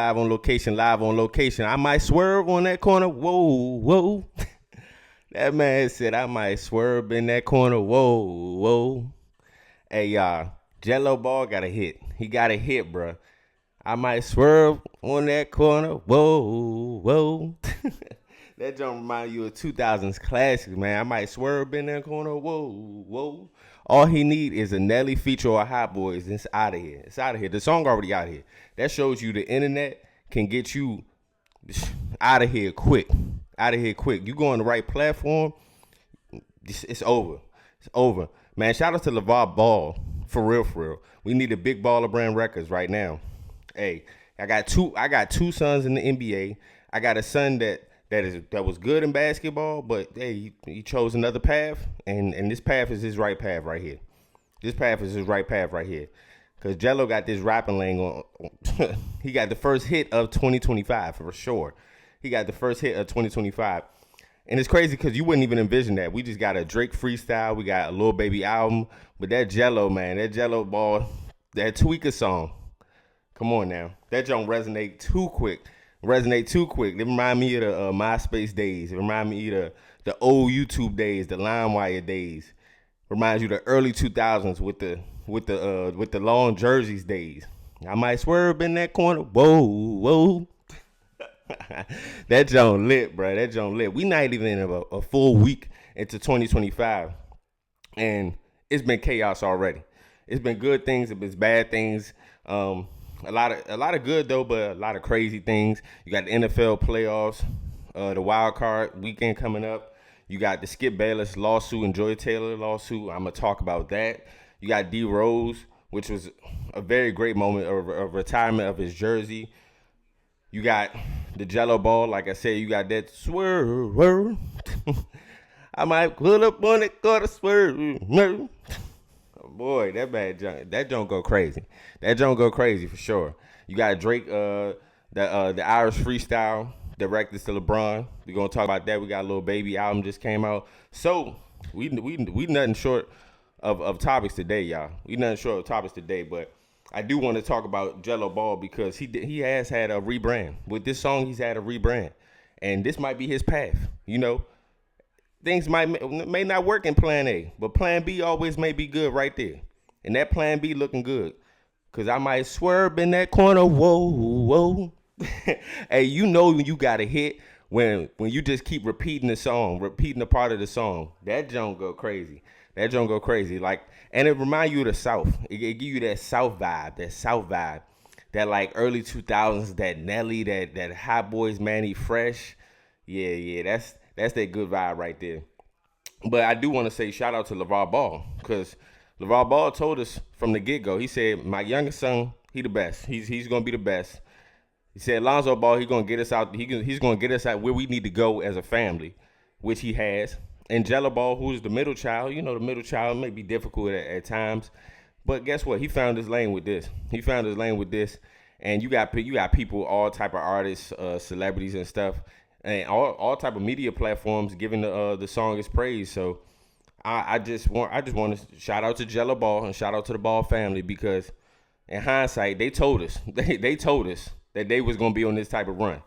live on location, live on location. I might swerve on that corner. Whoa, whoa. That man said I might swerve in that corner. Whoa, whoa. Hey, y'all. Gelo Ball got a hit. He got a hit, bro. I might swerve on that corner. Whoa, whoa. That don't remind you of 2000s classics, man. I might swerve in that corner. Whoa, whoa. All he need is a Nelly feature or Hot Boys. It's out of here. It's out of here. The song already out here. That shows you the internet can get you out of here quick. Out of here quick. You go on the right platform, it's over. It's over. Man, shout out to Lavar Ball. For real, for real. We need a big baller brand records right now. Hey, I got two sons in the NBA. I got a son that was good in basketball, but hey, he chose another path, and this path is his right path right here. This path is his right path right here. Cause Gelo got this rapping lane on. He got the first hit of 2025 for sure. He got the first hit of 2025, and it's crazy because you wouldn't even envision that. We just got a Drake freestyle, we got a Lil Baby album, but that Gelo, man, that Gelo Ball, that Tweaker song. Come on now, that don't resonate too quick. It remind me of the MySpace days. It remind me of the old YouTube days, the LimeWire days. Reminds you of the early 2000s with the long jerseys days. I might swerve in that corner. Whoa, whoa. That joint lit, bro. That joint lit. We not even in a full week into 2025, and it's been chaos already. It's been good things. It's been bad things. A lot of good though, but a lot of crazy things. You got the NFL playoffs, the wild card weekend coming up. You got the Skip Bayless lawsuit and Joy Taylor lawsuit. I'm gonna talk about that. You got D Rose, which was a very great moment of retirement of his jersey. You got the Gelo Ball, like I said. You got that swerve. I might pull up on it, go to swerve. Boy, that don't go crazy. That don't go crazy for sure. You got Drake, the Irish Freestyle, directed to LeBron. We're gonna talk about that. We got Lil Baby album just came out. So we nothing short of topics today, y'all. We nothing short of topics today, but I do want to talk about Gelo Ball because he has had a rebrand. With this song, he's had a rebrand, and this might be his path. You know. Things may not work in plan A, but plan B always may be good right there. And that plan B looking good. Because I might swerve in that corner. Whoa, whoa. Hey, you know when you got a hit when you just keep repeating the song, repeating a part of the song. That don't go crazy. Like, and it remind you of the South. It give you that South vibe. That like early 2000s, that Nelly, that Hot Boys, Manny Fresh. Yeah, that's that good vibe right there. But I do want to say shout out to Lavar Ball because Lavar Ball told us from the get-go. He said, my youngest son, he the best. He's going to be the best. He said, Lonzo Ball, he's going to get us out. He's going to get us out where we need to go as a family, which he has. And Gelo Ball, who's the middle child, you know, the middle child may be difficult at times. But guess what? He found his lane with this. And you got people, all type of artists, celebrities and stuff, and all type of media platforms giving the song its praise. So I just want to shout out to Gelo Ball and shout out to the Ball family because in hindsight they told us they told us that they was gonna be on this type of run.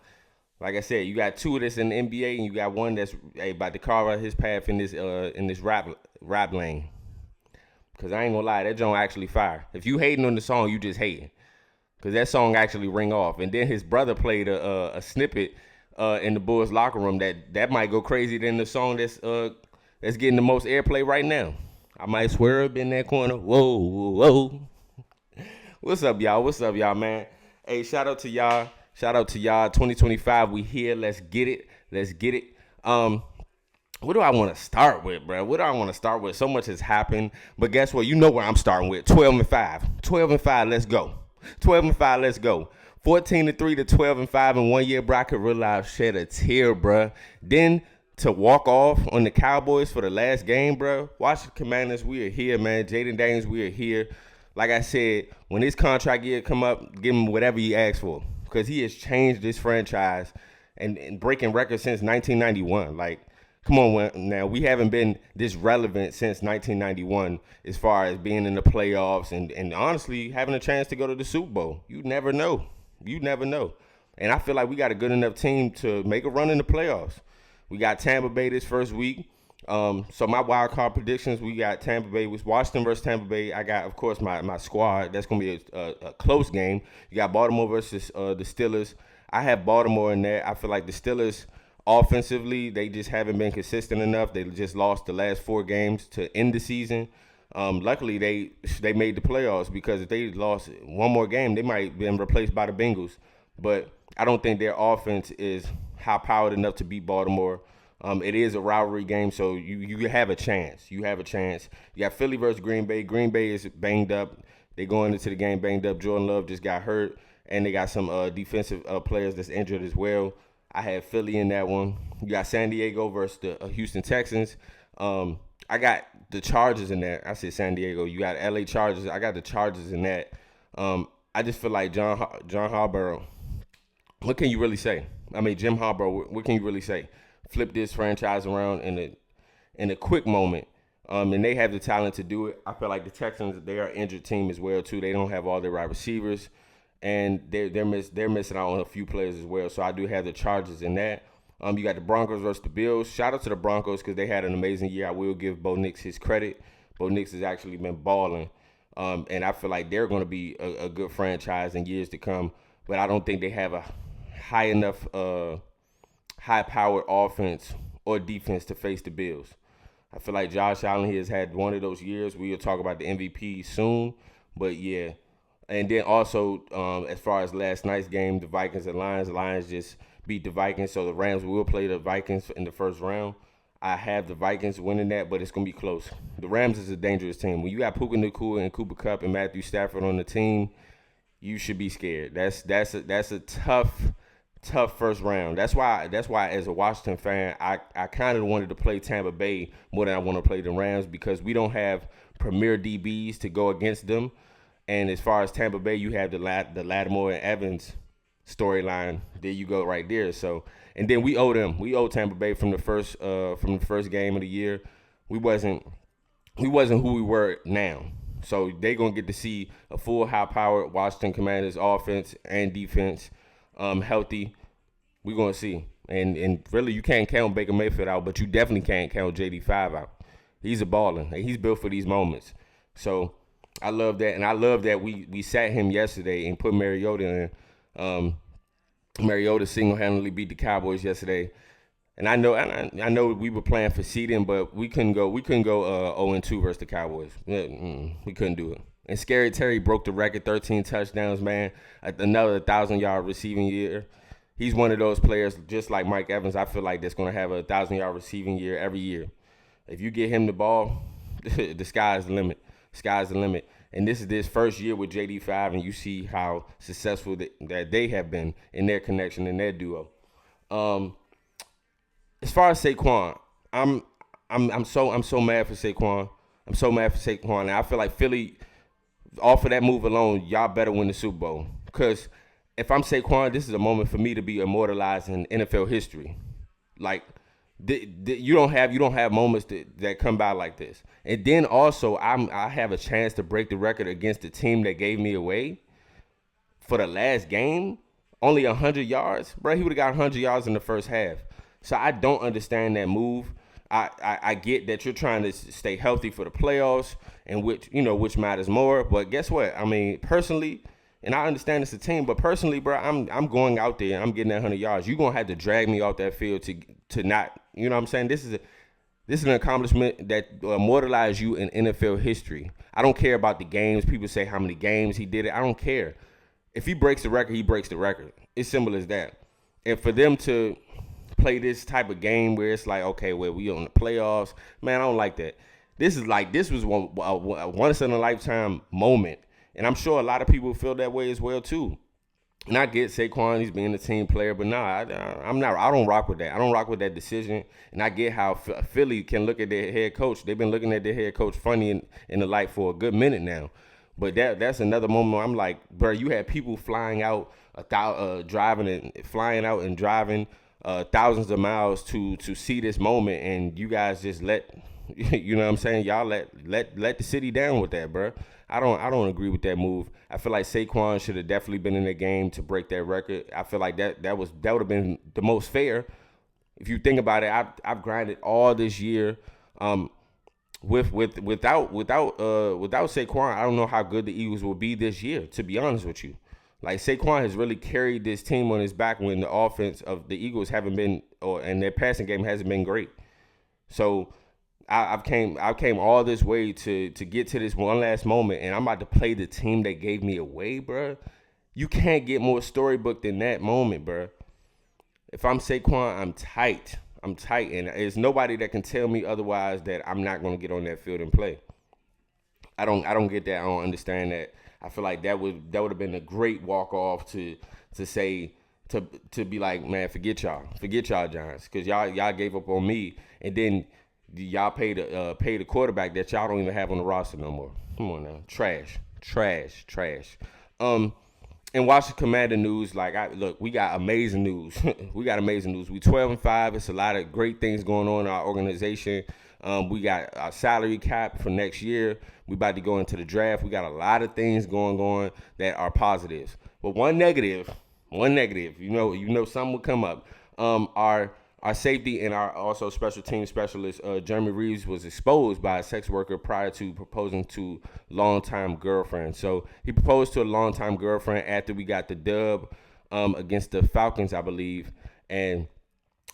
Like I said, you got two of this in the NBA and you got one that's about to carve out his path in this rap lane. Cause I ain't gonna lie, that joint actually fire. If you hating on the song, you just hating. Cause that song actually ring off. And then his brother played a snippet in the Bulls locker room that might go crazier than the song that's getting the most airplay right now. I might swerve in that corner. Whoa, whoa. What's up, y'all, man? Hey, shout out to y'all. 2025, we here. Let's get it. What do I want to start with, bro? So much has happened. But guess what? You know where I'm starting with. 12-5. 12-5, let's go. 12-5, let's go. 14-3 to 12-5 in 1 year, bro. I could realize shed a tear, bro. Then to walk off on the Cowboys for the last game, bro. Washington Commanders, we are here, man. Jaden Daniels, we are here. Like I said, when his contract year come up, give him whatever he asks for. Because he has changed this franchise and breaking records since 1991. Like, come on now. We haven't been this relevant since 1991 as far as being in the playoffs and honestly having a chance to go to the Super Bowl. You never know. And I feel like we got a good enough team to make a run in the playoffs. We got Tampa Bay this first week. So my wild card predictions, we got Tampa Bay with Washington versus Tampa Bay. I got, of course, my squad. That's going to be a close game. You got Baltimore versus the Steelers. I have Baltimore in there. I feel like the Steelers offensively, they just haven't been consistent enough. They just lost the last 4 games to end the season. Luckily, they made the playoffs, because if they lost one more game, they might have been replaced by the Bengals. But I don't think their offense is high-powered enough to beat Baltimore. It is a rivalry game, so you have a chance. You have a chance. You got Philly versus Green Bay. Green Bay is banged up. They going into the game banged up. Jordan Love just got hurt, and they got some defensive players that's injured as well. I had Philly in that one. You got San Diego versus the Houston Texans. I got the Chargers in that. I said San Diego. You got LA Chargers. I got the Chargers in that. I just feel like John Harbaugh. What can you really say? I mean, Jim Harbaugh. What can you really say? Flip this franchise around in a quick moment. And they have the talent to do it. I feel like the Texans, they are an injured team as well too. They don't have all their wide receivers, and they're missing out on a few players as well. So I do have the Chargers in that. You got the Broncos versus the Bills. Shout out to the Broncos, because they had an amazing year. I will give Bo Nix his credit. Bo Nix has actually been balling, and I feel like they're going to be a good franchise in years to come. But I don't think they have a high enough high-powered offense or defense to face the Bills. I feel like Josh Allen, he has had one of those years. We will talk about the MVP soon, but yeah. And then also, as far as last night's game, the Vikings and Lions just beat the Vikings, so the Rams will play the Vikings in the first round. I have the Vikings winning that, but it's going to be close. The Rams is a dangerous team. When you got Puka Nacua and Cooper Kupp and Matthew Stafford on the team, you should be scared. That's a tough first round. That's why as a Washington fan, I kind of wanted to play Tampa Bay more than I want to play the Rams, because we don't have premier DBs to go against them. And as far as Tampa Bay, you have the Lattimore and Evans storyline. There you go right there. So, and then we owe Tampa Bay from the first game of the year. We wasn't who we were now. So they gonna get to see a full high-powered Washington Commanders offense and defense. Healthy, we're going to see. And really, you can't count Baker Mayfield out, but you definitely can't count JD5 out. He's a baller. He's built for these moments. So I love that. And I love that we sat him yesterday and put Mariota in. Mariota single-handedly beat the Cowboys yesterday. And I know we were playing for seeding, but we couldn't go 0-2 versus the Cowboys. We couldn't do it. And Scary Terry broke the record, 13 touchdowns, man. Another 1,000-yard receiving year. He's one of those players, just like Mike Evans, I feel like that's going to have a 1,000-yard receiving year every year. If you get him the ball, the sky's the limit. Sky's the limit. And this is his first year with JD5, and you see how successful that they have been in their connection, in their duo. As far as Saquon, I'm so mad for Saquon. I'm so mad for Saquon. And I feel like Philly, off of that move alone, y'all better win the Super Bowl. Because if I'm Saquon, this is a moment for me to be immortalized in NFL history. Like, you don't have moments that come by like this. And then also, I have a chance to break the record against the team that gave me away for the last game. Only 100 yards. Bro, he would have got 100 yards in the first half. So I don't understand that move. I get that you're trying to stay healthy for the playoffs, and which matters more. But guess what? I mean, personally, and I understand it's a team, but personally, bro, I'm going out there and I'm getting that 100 yards. You're gonna have to drag me off that field to not, you know what I'm saying? This is an accomplishment that immortalizes you in NFL history. I don't care about the games. People say how many games he did it. I don't care. If he breaks the record, he breaks the record. It's simple as that. And for them to play this type of game where it's like, okay, well, we on the playoffs, man, I don't like that. This was a once in a lifetime moment, and I'm sure a lot of people feel that way as well too. And I get Saquon, he's being a team player, but I don't rock with that. I don't rock with that decision. And I get how Philly can look at their head coach. They've been looking at their head coach funny in the light for a good minute now. But that's another moment where I'm like, bro, you had people flying out, driving thousands of miles to see this moment, and you guys just let You know what I'm saying? Y'all let the city down with that, bro. I don't agree with that move. I feel like Saquon should have definitely been in the game to break that record. I feel like that would have been the most fair. If you think about it, I've grinded all this year. Without Saquon, I don't know how good the Eagles will be this year, to be honest with you. Like, Saquon has really carried this team on his back when the offense of the Eagles haven't been, and their passing game hasn't been great. So I've came all this way to get to this one last moment, and I'm about to play the team that gave me away, bro. You can't get more storybook than that moment, bro. If I'm Saquon, I'm tight. I'm tight, and there's nobody that can tell me otherwise that I'm not going to get on that field and play. I don't get that. I don't understand that. I feel like that would have been a great walk off to say to be like, man, forget y'all Giants, because y'all gave up on me, and then y'all paid the quarterback that y'all don't even have on the roster no more. Come on now, trash. And watch the Commander news. Look, we got amazing news. We 12-5. It's a lot of great things going on in our organization. We got our salary cap for next year. We about to go into the draft. We got a lot of things going on that are positives. But one negative, you know something will come up. Our safety and our also special team specialist, Jeremy Reaves, was exposed by a sex worker prior to proposing to longtime girlfriend. So he proposed to a longtime girlfriend after we got the dub against the Falcons, I believe. And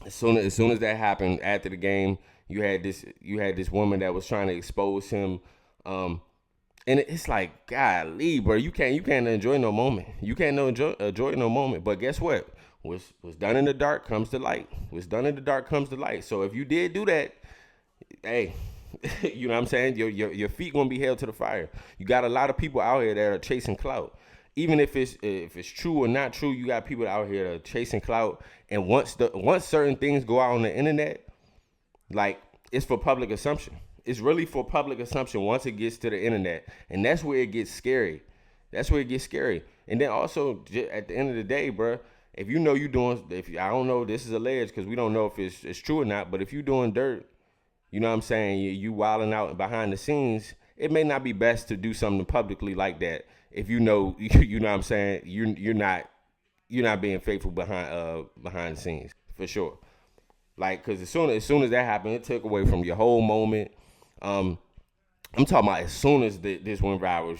as soon as that happened, after the game, you had this woman that was trying to expose him. And it's like, golly, bro, you can't enjoy no moment. You can't enjoy no moment. But guess what? Was done in the dark comes to light. So if you did do that, hey, you know what I'm saying? Your feet gonna be held to the fire. You got a lot of people out here that are chasing clout. Even if it's true or not true, you got people out here that are chasing clout. And once certain things go out on the internet, like, it's for public assumption. It's really for public assumption once it gets to the internet, and that's where it gets scary. And then also, at the end of the day, bro, if you know I don't know, this is alleged because we don't know if it's true or not, but if you're doing dirt, you know what I'm saying, you wilding out behind the scenes, it may not be best to do something publicly like that if you know, you know what I'm saying, you're not being faithful behind the scenes, for sure. Like, because as soon as that happened, it took away from your whole moment. I'm talking about as soon as this went viral,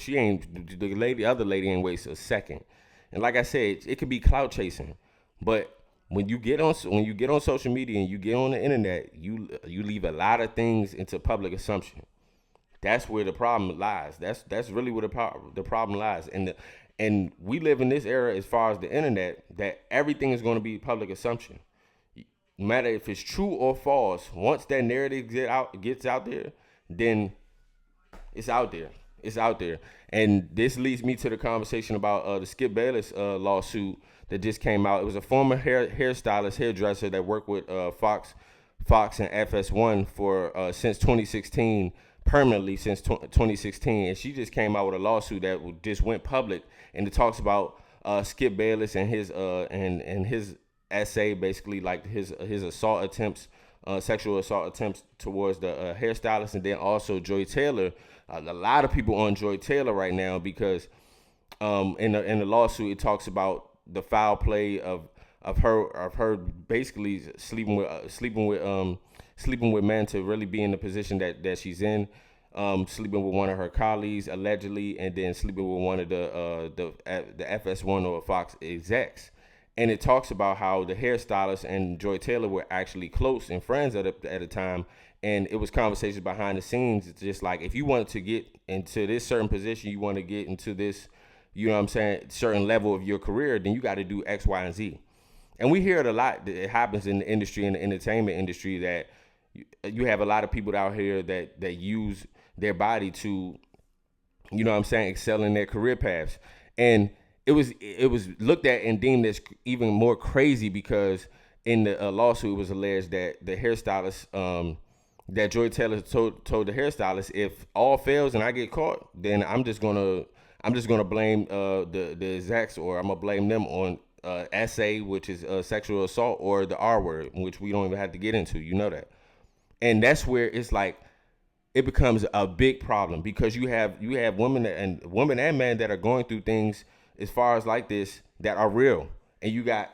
the other lady ain't waste a second. And like I said, it could be clout chasing, but when you get on social media and you get on the internet, you leave a lot of things into public assumption. That's where the problem lies. That's really where the problem lies. And we live in this era, as far as the internet, that everything is going to be public assumption. No matter if it's true or false, once that narrative gets out there, then it's out there. And this leads me to the conversation about the Skip Bayless lawsuit that just came out. It was a former hairstylist, hairdresser that worked with Fox and FS1 for since 2016, permanently since 2016. And she just came out with a lawsuit that just went public, and it talks about Skip Bayless and his essay, basically, like his assault attempts, sexual assault attempts towards the hairstylist, and then also Joy Taylor. A lot of people on Joy Taylor right now because in the lawsuit it talks about the foul play of her basically sleeping with men to really be in the position that she's in, sleeping with one of her colleagues allegedly, and then sleeping with one of the FS1 or Fox execs. And it talks about how the hairstylist and Joy Taylor were actually close and friends at a time. And it was conversations behind the scenes. It's just like, if you wanted to get into this certain position, you want to get into this, you know what I'm saying, certain level of your career, then you got to do X, Y, and Z. And we hear it a lot. It happens in the industry, in the entertainment industry, that you have a lot of people out here that use their body to, you know what I'm saying, excel in their career paths. And it was looked at and deemed as even more crazy because in the lawsuit it was alleged that the hairstylist, that Joy Taylor told the hairstylist, if all fails and I get caught, then I'm just gonna blame the execs, or I'm gonna blame them on SA, which is sexual assault, or the R word, which we don't even have to get into. You know that. And that's where it's like, it becomes a big problem because you have women and men that are going through things as far as like this that are real, and you got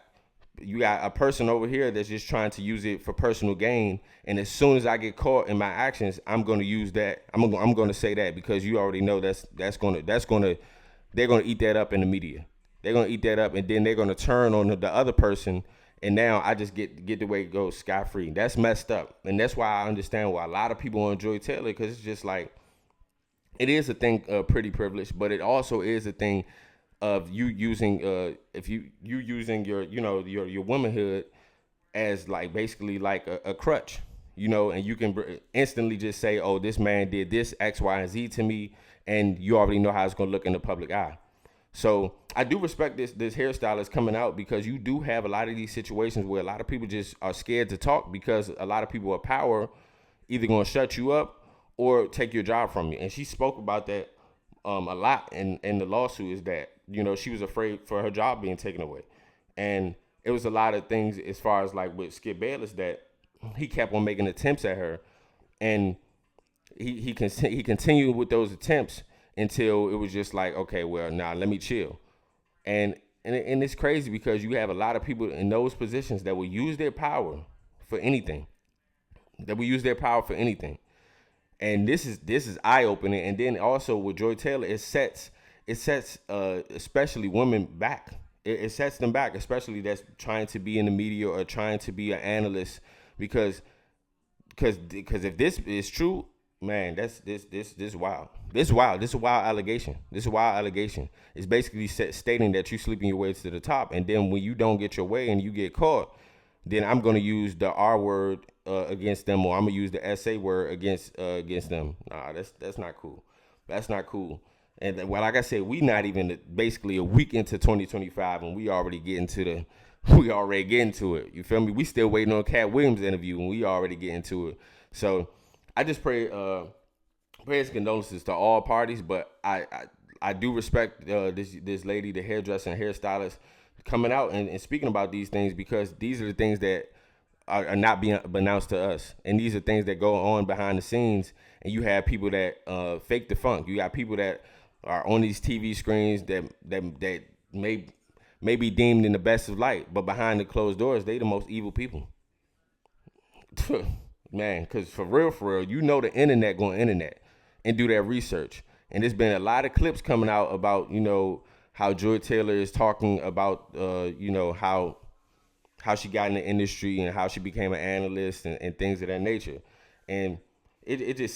a person over here that's just trying to use it for personal gain. And as soon as I get caught in my actions, I'm going to use that. I'm going to say that because you already know they're going to eat that up in the media. They're going to eat that up, and then they're going to turn on the other person. And now I just get the way it goes scot free. That's messed up, and that's why I understand why a lot of people enjoy Taylor, because it's just like it is a thing of pretty privilege, but it also is a thing of you using if you using your your womanhood as like basically like a crutch, and you can instantly just say, oh, this man did this X, Y, and Z to me, and you already know how it's gonna look in the public eye. So I do respect this hairstylist coming out, because you do have a lot of these situations where a lot of people just are scared to talk because a lot of people with power either going to shut you up or take your job from you. And she spoke about that a lot in the lawsuit, is that, she was afraid for her job being taken away. And it was a lot of things as far as like with Skip Bayless, that he kept on making attempts at her, and he continued with those attempts until it was just like, okay, well, nah, let me chill. And it's crazy because you have a lot of people in those positions that will use their power for anything. And this is eye opening. And then also with Joy Taylor, it sets especially women back. It sets them back, especially that's trying to be in the media or trying to be an analyst, because if this is true, man, this is wild. This is wild. This is a wild allegation. It's basically stating that you're sleeping your way to the top, and then when you don't get your way and you get caught, then I'm going to use the R word against them, or I'm going to use the SA word against them. Nah, that's not cool. That's not cool. And well, like I said, we not even basically a week into 2025, and we already get into it. You feel me? We still waiting on Cat Williams' interview, and we already get into it. So I just pray prayers and condolences to all parties, but I do respect this lady, the hairdresser and hairstylist, coming out and speaking about these things, because these are the things that are not being announced to us, and these are things that go on behind the scenes. And you have people that fake the funk. You got people that are on these TV screens that may be deemed in the best of light, but behind the closed doors, they the most evil people. Man, because for real, the internet going internet and do that research. And there's been a lot of clips coming out about, how Joy Taylor is talking about, how she got in the industry and how she became an analyst and things of that nature. And it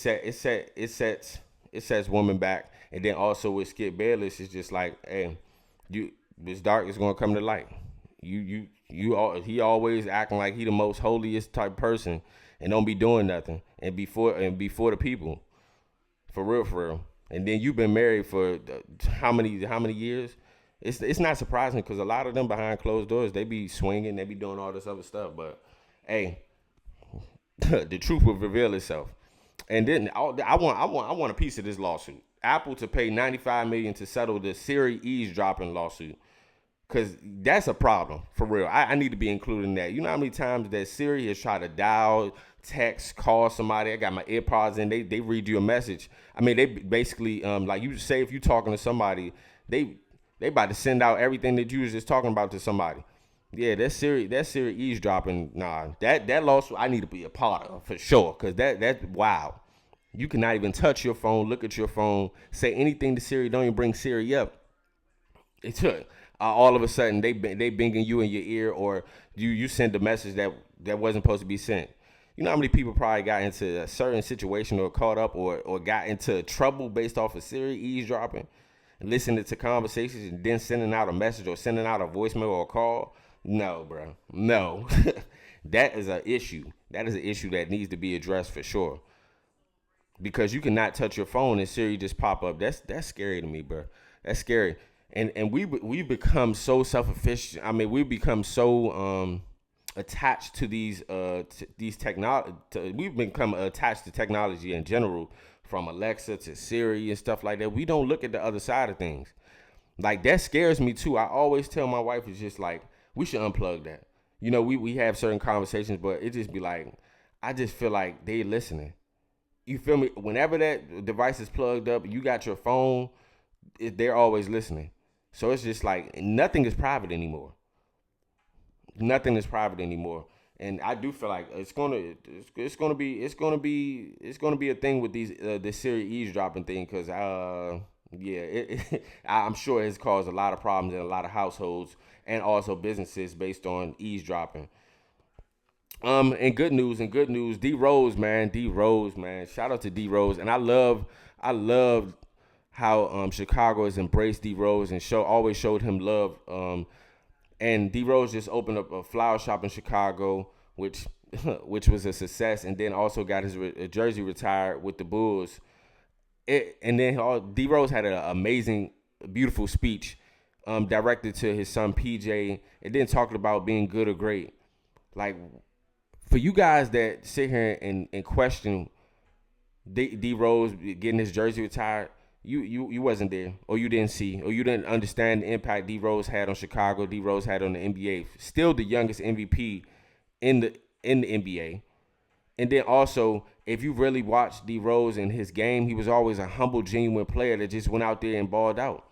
sets women back. And then also with Skip Bayless, it's just like, hey, this dark is gonna come to light. He always acting like he the most holiest type person and don't be doing nothing and before the people, for real. And then you've been married for how many years? It's not surprising, because a lot of them behind closed doors, they be swinging, they be doing all this other stuff. But hey, the truth will reveal itself. And then I want a piece of this lawsuit. Apple to pay $95 million to settle the Siri eavesdropping lawsuit, because that's a problem for real. I need to be included in that. You know how many times that Siri has tried to dial, text, call somebody? I got my earpods in. They read you a message. I mean, they basically like you say, if you're talking to somebody, they about to send out everything that you was just talking about to somebody. Yeah, that Siri eavesdropping. Nah, that lawsuit I need to be a part of for sure, because that's wild. You cannot even touch your phone, look at your phone, say anything to Siri. Don't even bring Siri up. It took all of a sudden they binging you in your ear, or you send a message that wasn't supposed to be sent. You know how many people probably got into a certain situation or caught up or got into trouble based off of Siri eavesdropping, listening to conversations and then sending out a message or sending out a voicemail or a call? No, bro. No. That is an issue. That is an issue that needs to be addressed for sure. Because you cannot touch your phone and Siri just pop up. That's scary to me, bro. That's scary. And we become so self-efficient. I mean, we become so attached to these technology. We've become attached to technology in general, from Alexa to Siri and stuff like that. We don't look at the other side of things. Like, that scares me too. I always tell my wife, it's just like, we should unplug that. We have certain conversations, but it just be like, I just feel like they listening. You feel me? Whenever that device is plugged up, you got your phone, they're always listening. So it's just like nothing is private anymore. Nothing is private anymore. And I do feel like it's gonna be a thing with these the Siri eavesdropping thing because yeah I'm sure it's caused a lot of problems in a lot of households and also businesses based on eavesdropping. And good news, D Rose, man. Shout out to D Rose, and I love how Chicago has embraced D Rose and always showed him love. And D Rose just opened up a flower shop in Chicago, which which was a success, and then also got his jersey retired with the Bulls. And then D Rose had an amazing, beautiful speech directed to his son PJ, and then talking about being good or great. Like for you guys that sit here and question D Rose getting his jersey retired, you wasn't there, or you didn't see, or you didn't understand the impact D Rose had on Chicago. D Rose had on the NBA. Still the youngest MVP in the NBA. And then also, if you really watched D Rose and his game, he was always a humble, genuine player that just went out there and balled out.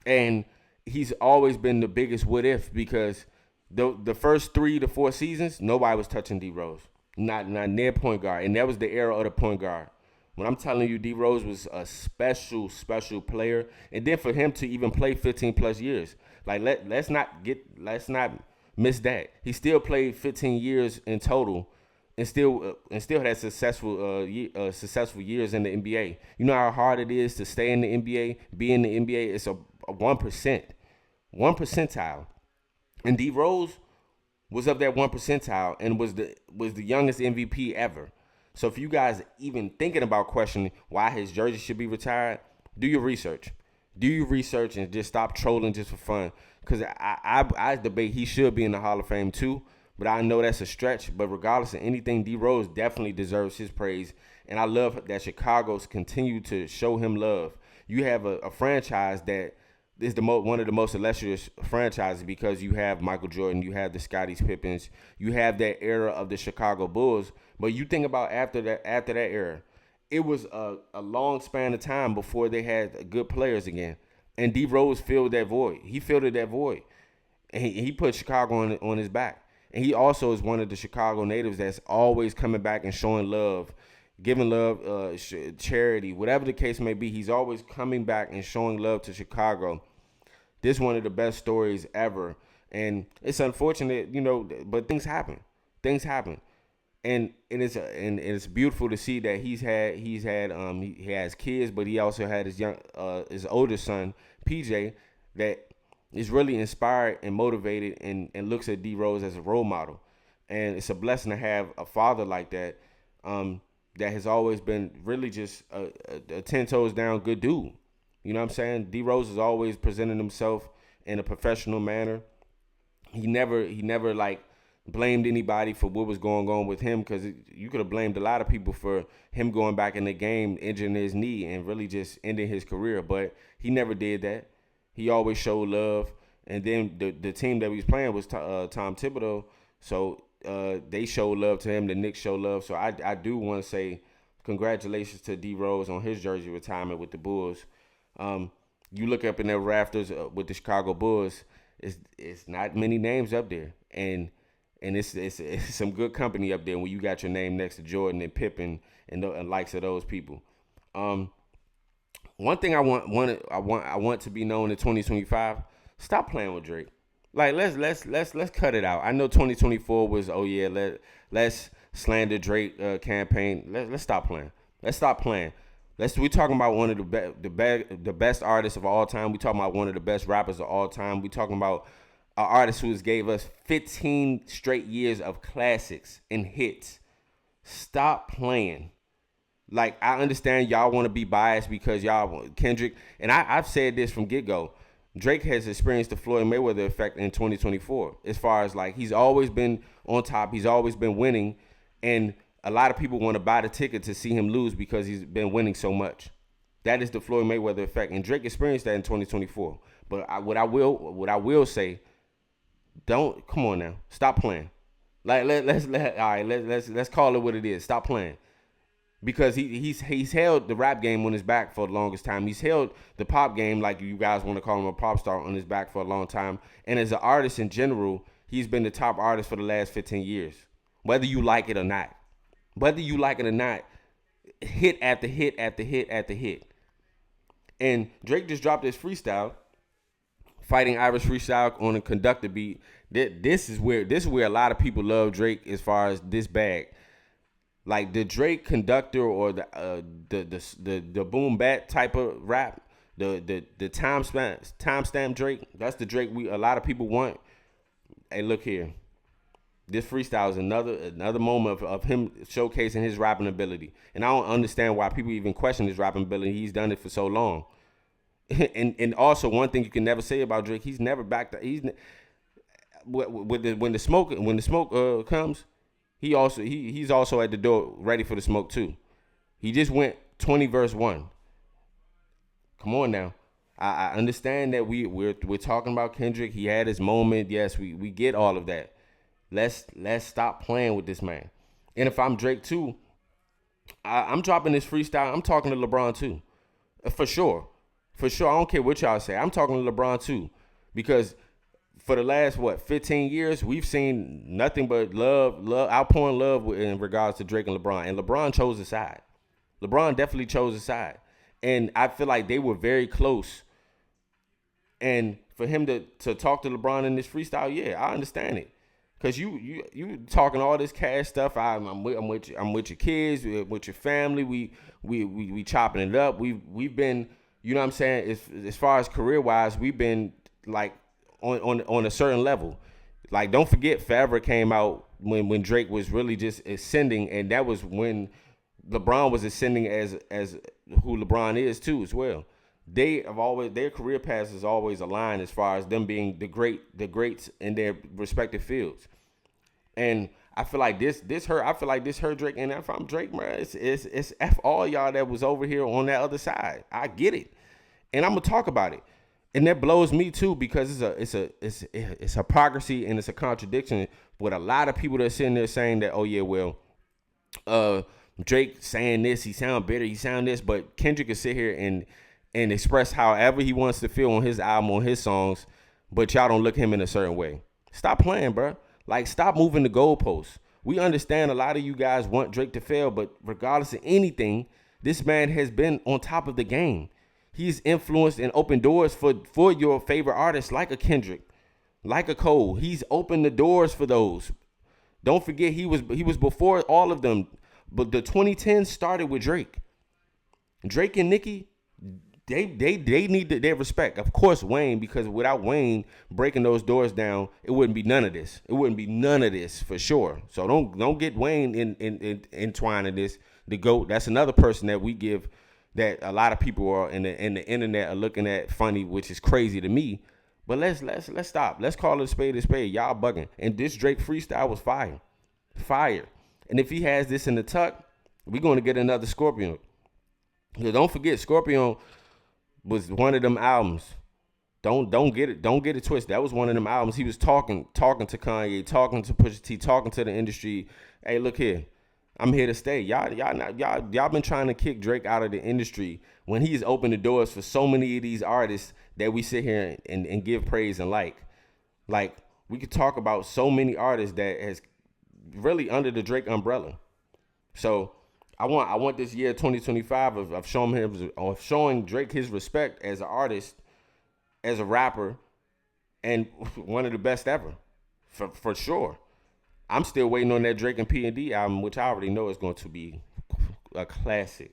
And he's always been the biggest what if because the first 3 to 4 seasons, nobody was touching D Rose. Not near point guard. And that was the era of the point guard. When I'm telling you D Rose was a special player. And then for him to even play 15 plus years. Like let's not miss that. He still played 15 years in total and still had successful years in the NBA. You know how hard it is to stay in the NBA, be in the NBA. It's a 1%, 1 percentile, and D Rose was of that 1 percentile and was the youngest MVP ever. So if you guys even thinking about questioning why his jersey should be retired, do your research. Do your research and just stop trolling just for fun. Because I debate he should be in the Hall of Fame too. But I know that's a stretch. But regardless of anything, D Rose definitely deserves his praise. And I love that Chicago's continue to show him love. You have a franchise that is one of the most illustrious franchises because you have Michael Jordan, you have the Scotties Pippens, you have that era of the Chicago Bulls. But you think about after that era, it was a long span of time before they had good players again. And D Rose filled that void. He filled that void. And he put Chicago on his back. And he also is one of the Chicago natives that's always coming back and showing love, giving love, charity, whatever the case may be. He's always coming back and showing love to Chicago. This is one of the best stories ever. And it's unfortunate, but things happen. Things happen. And it's beautiful to see that he has kids, but he also had his older son PJ that is really inspired and motivated and looks at D Rose as a role model, and it's a blessing to have a father like that that has always been really just a 10 toes down good dude. You know what I'm saying? D Rose has always presented himself in a professional manner. He never like blamed anybody for what was going on with him because you could have blamed a lot of people for him going back in the game, injuring his knee, and really just ending his career. But he never did that. He always showed love. And then the team that he was playing was Tom Thibodeau. So they showed love to him. The Knicks showed love. So I do want to say congratulations to D Rose on his jersey retirement with the Bulls. You look up in the rafters with the Chicago Bulls, it's not many names up there. And it's some good company up there when you got your name next to Jordan and Pippen and likes of those people. One thing I want to be known in 2025. Stop playing with Drake. Like let's cut it out. I know 2024 was let's slander Drake campaign. Let's stop playing. Let's stop playing. We talking about one of the best artists of all time. We talking about one of the best rappers of all time. We talking about an artist who has gave us 15 straight years of classics and hits. Stop playing. Like, I understand y'all want to be biased because y'all Kendrick, and I've said this from get-go. Drake has experienced the Floyd Mayweather effect in 2024. As far as like he's always been on top, he's always been winning, and a lot of people want to buy the ticket to see him lose because he's been winning so much. That is the Floyd Mayweather effect, and Drake experienced that in 2024. But what I will say, don't come on now, stop playing. Like let's call it what it is. Stop playing. because he's held the rap game on his back for the longest time. He's held the pop game, like you guys want to call him a pop star, on his back for a long time. And as an artist in general, he's been the top artist for the last 15 years, whether you like it or not. Whether you like it or not, hit after hit after hit after hit. And Drake just dropped his freestyle, fighting Irish freestyle on a conductor beat. This is where a lot of people love Drake as far as this bag. Like the Drake conductor or the boom bat type of rap, the timestamp Drake. That's the Drake a lot of people want. Hey, look here. This freestyle is another moment of him showcasing his rapping ability. And I don't understand why people even question his rapping ability. He's done it for so long. and also one thing you can never say about Drake, he's never backed up. When the smoke comes, he's also at the door ready for the smoke too. He just went 20 verse 1. Come on now. I understand that we're talking about Kendrick. He had his moment. Yes, we get all of that. Let's stop playing with this man. And if I'm Drake too, I'm dropping this freestyle. I'm talking to LeBron too, for sure. I don't care what y'all say. I'm talking to LeBron too, because for the last 15 years we've seen nothing but love, outpouring love in regards to Drake and LeBron. And LeBron chose a side. LeBron definitely chose a side, and I feel like they were very close. And for him to talk to LeBron in this freestyle, yeah, I understand it. Cause you talking all this cash stuff. I'm with your kids, with your family. We chopping it up. We've been, you know what I'm saying, as far as career wise, we've been like on a certain level. Like, don't forget, Forever came out when Drake was really just ascending, and that was when LeBron was ascending as who LeBron is too as well. Their career paths is always aligned as far as them being the greats in their respective fields. And I feel like this hurt Drake. And if I'm Drake, man, it's F all y'all that was over here on that other side. I get it, and I'm gonna talk about it. And that blows me too, because it's hypocrisy and it's a contradiction with a lot of people that are sitting there saying that, oh yeah, well, Drake saying this, he sound bitter, he sound this, but Kendrick can sit here and express however he wants to feel on his album, on his songs, but y'all don't look him in a certain way. Stop playing, bro. Like, stop moving the goalposts. We understand a lot of you guys want Drake to fail, but regardless of anything, this man has been on top of the game. He's influenced and opened doors for your favorite artists like a Kendrick, like a Cole. He's opened the doors for those. Don't forget, he was before all of them, but the 2010s started with Drake. Drake and Nicki, they need their respect. Of course, Wayne, because without Wayne breaking those doors down, it wouldn't be none of this. It wouldn't be none of this for sure. So don't get Wayne entwined in this. The GOAT, that's another person that we give, that a lot of people are in the internet are looking at funny, which is crazy to me. But let's stop. Let's call it a spade a spade. Y'all bugging. And this Drake freestyle was fire. Fire. And if he has this in the tuck, we're going to get another Scorpion. Don't forget, Scorpion was one of them albums. Don't get it twisted. That was one of them albums. He was talking to Kanye, talking to Pusha T, talking to the industry. Hey, look here. I'm here to stay. Y'all been trying to kick Drake out of the industry when he's opened the doors for so many of these artists that we sit here and give praise and like. Like, we could talk about so many artists that has really under the Drake umbrella. So I want this year 2025 of showing Drake his respect as an artist, as a rapper, and one of the best ever, for sure. I'm still waiting on that Drake and P&D album, which I already know is going to be a classic.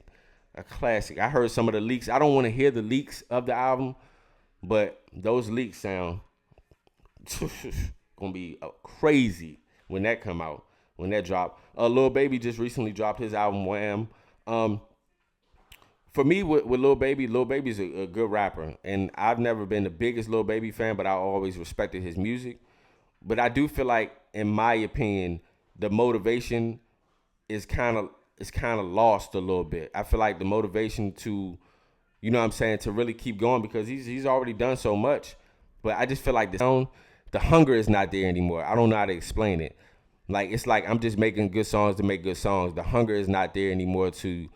A classic. I heard some of the leaks. I don't want to hear the leaks of the album, but those leaks sound gonna be crazy when that come out, when that drop. Lil Baby just recently dropped his album Wham. For me, with Lil Baby's a good rapper, and I've never been the biggest Lil Baby fan, but I always respected his music. But I do feel like, in my opinion, the motivation is kind of lost a little bit. I feel like the motivation to, you know what I'm saying, to really keep going, because he's already done so much. But I just feel like the hunger is not there anymore. I don't know how to explain it. Like it's like I'm just making good songs to make good songs. The hunger is not there anymore to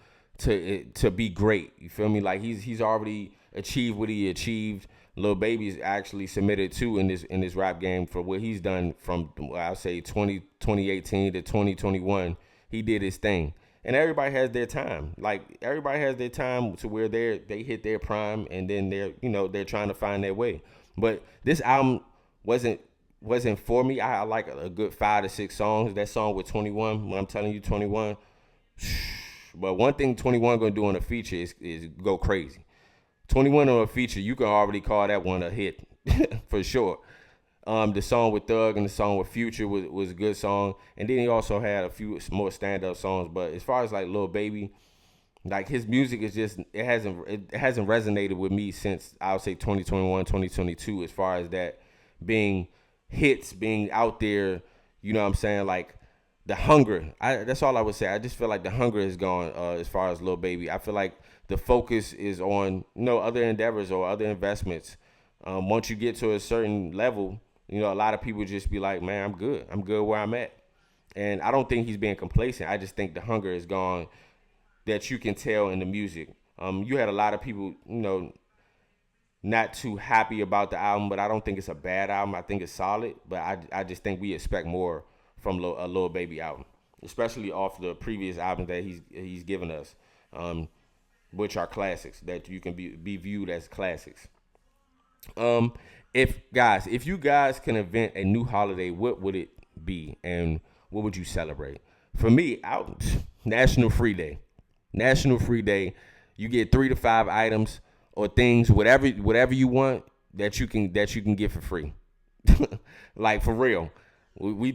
be great. You feel me? Like he's already achieved what he achieved. Lil Baby's actually submitted too in this rap game for what he's done from I'll say 2018 to 2021. He did his thing. And everybody has their time. Like everybody has their time to where they hit their prime and then they're trying to find their way. But this album wasn't for me. I like a good 5 to 6 songs. That song with 21, when I'm telling you 21. But one thing 21 gonna do on a feature is go crazy. 21 on a feature, you can already call that one a hit for sure. The song with Thug and the song with Future was a good song, and then he also had a few more stand-up songs. But as far as like Lil Baby, like his music is just it hasn't resonated with me since I would say 2021, 2022. As far as that being hits, being out there, you know what I'm saying? Like the hunger. That's all I would say. I just feel like the hunger is gone as far as Lil Baby. I feel like the focus is on other endeavors or other investments. Once you get to a certain level, a lot of people just be like, man, I'm good. I'm good where I'm at. And I don't think he's being complacent. I just think the hunger is gone that you can tell in the music. You had a lot of people, not too happy about the album, but I don't think it's a bad album. I think it's solid, but I just think we expect more from a Lil Baby album, especially off the previous albums that he's given us, which are classics that you can be viewed as classics. If you guys can invent a new holiday, what would it be, and what would you celebrate? For me, National Free Day. National Free Day. You get 3 to 5 items or things, whatever you want that you can get for free. Like for real. We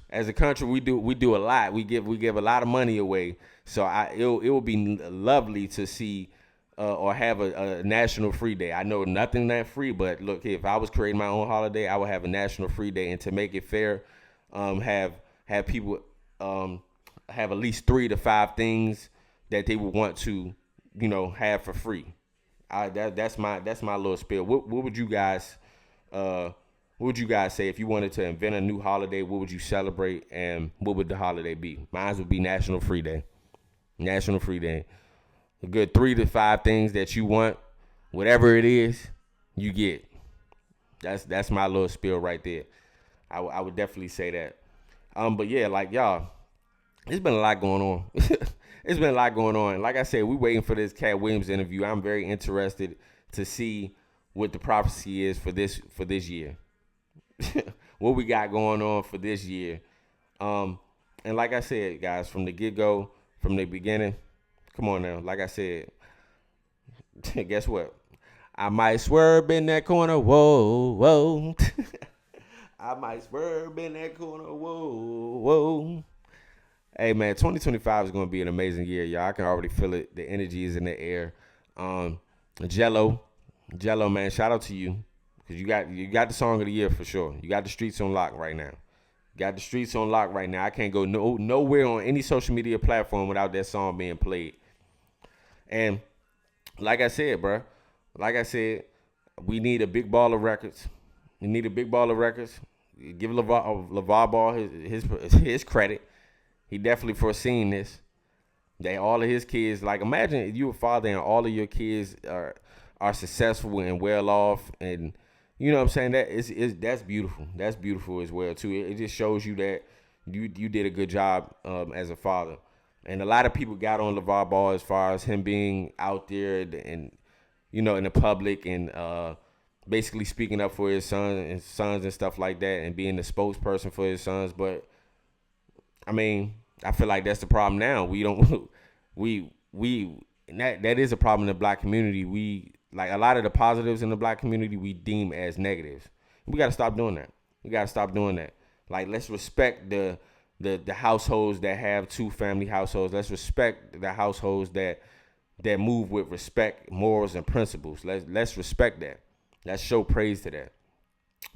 as a country we do a lot. We give a lot of money away. So it would be lovely to see or have a National Free Day. I know nothing that free, but look, if I was creating my own holiday, I would have a National Free Day, and to make it fair, have people have at least 3 to 5 things that they would want to have for free. That's my little spiel. What would you guys say if you wanted to invent a new holiday? What would you celebrate, and what would the holiday be? Mine would be National Free Day. National Free Day. A good 3 to 5 things that you want, whatever it is, you get. That's my little spiel right there. I would definitely say that. But yeah, like y'all, it's been a lot going on. It's been a lot going on. Like I said, we waiting for this Cat Williams interview. I'm very interested to see what the prophecy is for this year. What we got going on for this year. And like I said, guys, from the get-go, from the beginning, come on now. Like I said, guess what? I might swerve in that corner. Whoa, whoa. I might swerve in that corner. Whoa, whoa. Hey, man, 2025 is going to be an amazing year, y'all. I can already feel it. The energy is in the air. Gelo, man, shout out to you. Because you got the song of the year for sure. You got the streets on lock right now. I can't go nowhere on any social media platform without that song being played. And like I said, bro, we need a big ball of records. Give Lavar Ball his credit. He definitely foreseen this. That all of his kids, like imagine if you a father and all of your kids are successful and well off, and you know what I'm saying, that's beautiful. That's beautiful as well too. It just shows you that you did a good job as a father. And a lot of people got on Lavar Ball as far as him being out there and in the public and basically speaking up for his sons and stuff like that, and being the spokesperson for his sons. But I mean, I feel like that's the problem now. That is a problem in the black community. We like a lot of the positives in the black community we deem as negatives. We got to stop doing that. Like, let's respect the households that have 2 family households. Let's respect the households that move with respect, morals, and principles. Let's respect that. Let's show praise to that.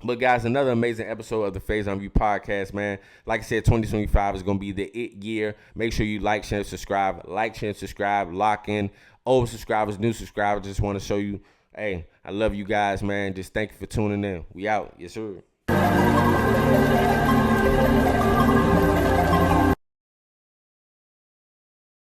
But guys, another amazing episode of the Phase on View podcast, man. Like I said, 2025 is going to be the it year. Make sure you like, share, and subscribe. Lock in. Old subscribers, new subscribers. Just want to show you, hey, I love you guys, man. Just thank you for tuning in. We out. Yes, sir.